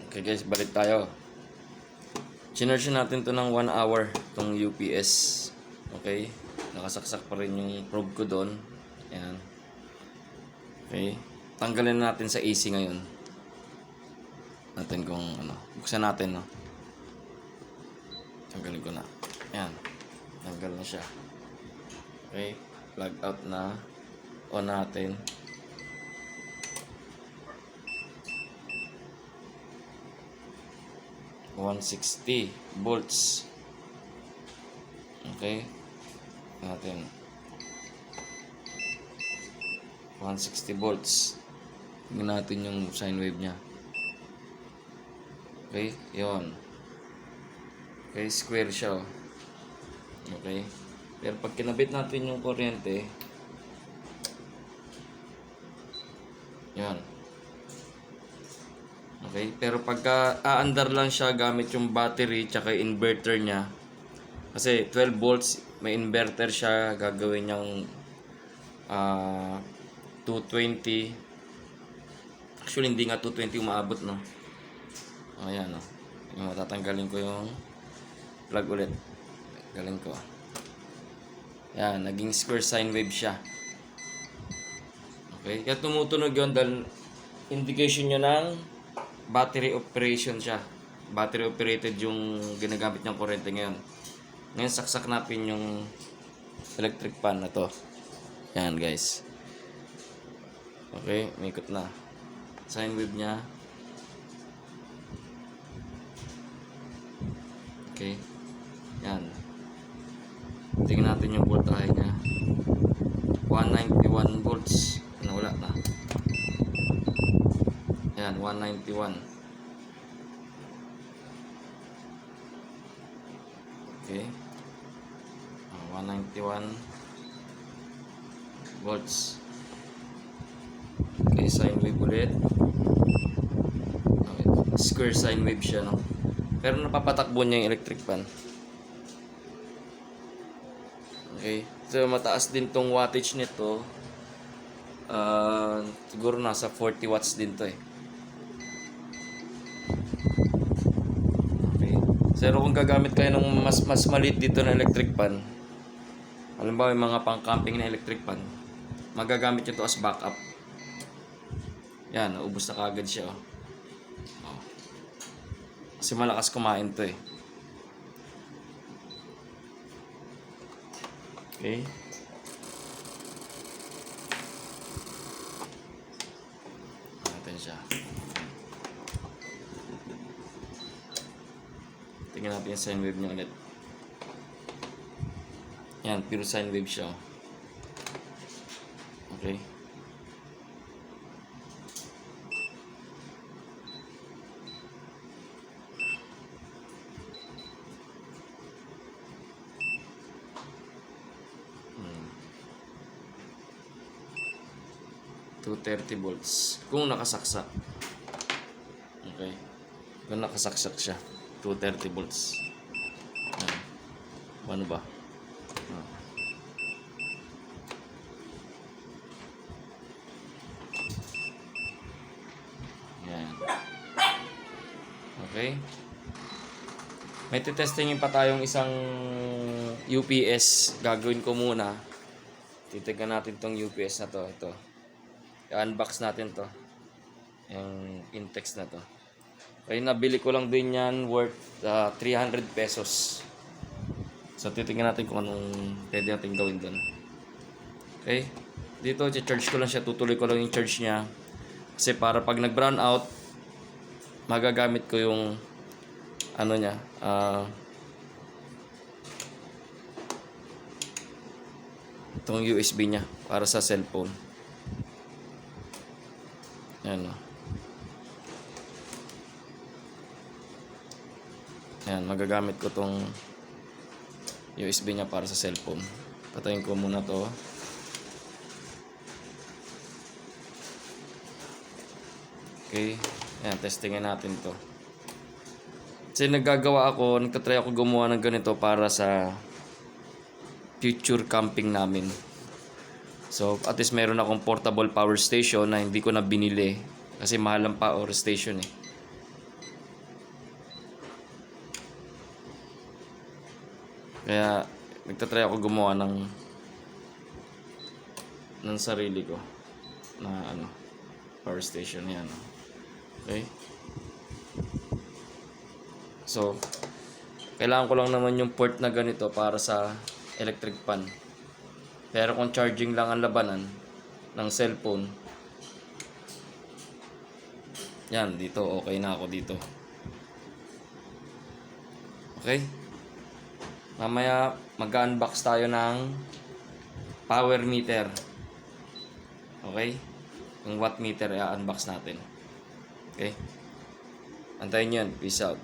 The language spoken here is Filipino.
Okay guys, balik tayo. Chinerge natin to ng 1 hour tong UPS. Okay, nakasaksak pa rin yung probe ko doon. Ayan. Okay, tanggalin natin sa AC ngayon. Natin kung ano, buksan natin, no. Tanggalin ko na. Ayan, tanggal na siya. Okay, plug out na. On natin. $160 volts. Okay, natin 160 volts. Tingnan natin yung sine wave nya. Okay, yon. Okay, square siya. Okay, pero pag kinabit natin yung kuryente, yan. Okay, pero pagka aandar lang siya gamit yung battery tsaka inverter niya, kasi 12 volts, may inverter siya, gagawin niyang 220. Actually hindi nga 220 umaabot, no. Ayan, no. Yung matatanggalin ko yung plug ulit. Galing ko. Yan, naging square sine wave siya. Okay, kaya tumutunog yun dahil indication nyo ng battery operation siya. Battery operated yung ginagamit niyang kuryente ngayon. Ngayon saksak natin yung electric fan na to. Yan guys. Okay, may ikot na. Sine wave niya. Okay. Yan. Tingnan natin yung voltahe niya. 191 volts. Wala na. Yan, 191. Okay. 191 volts. Okay, sine wave ulit. Okay. Square sine wave siya, no? Pero napapatakbo niya yung electric fan. Okay. So, mataas din tong wattage nito. Siguro nasa 40 watts din to eh. Okay. Pero kung gagamit kayo ng mas maliit dito na electric fan, halimbawa yung mga pang-camping na electric fan, magagamit nyo to as backup. Yan, naubos na kagad siya. Oh. Kasi malakas kumain to eh. Okay. Natin siya. Tingnan natin yung sine wave niya ulit. Yan, pure sine wave siya. Okay. Hmm. 230 volts. Kung nakasaksak. Okay. Kung nakasaksak siya. 230 volts. Yan. Ano ba? Yan. Okay. May titestingin pa tayong isang UPS. Gagawin ko muna. Titignan natin tong UPS na to. Ito. I-unbox natin to. Yung Intex na to. Okay, nabili ko lang din yan worth 300 pesos. So, titignan natin kung anong pwede natin gawin doon. Okay. Dito, charge ko lang siya. Tutuloy ko lang yung charge niya. Kasi para pag nag-brown out, magagamit ko yung ano niya. Itong USB niya para sa cellphone. Ayan o. Ayan, magagamit ko tong USB niya para sa cellphone. Patayin ko muna to. Okay. Ayan, testingin natin to. Kasi nagtry ako gumawa ng ganito para sa future camping namin. So, at least meron akong portable power station na hindi ko na binili kasi mahal ang power station eh. Kaya nagtatry ako gumawa ng sarili ko na power station yan. Okay? So, kailangan ko lang naman yung port na ganito para sa electric fan. Pero kung charging lang ang labanan ng cellphone, yan, dito okay na ako dito. Okay? Mamaya mag-unbox tayo ng power meter. Okay? Yung watt meter i-unbox natin. Okay? Antayin nyo yan. Peace out.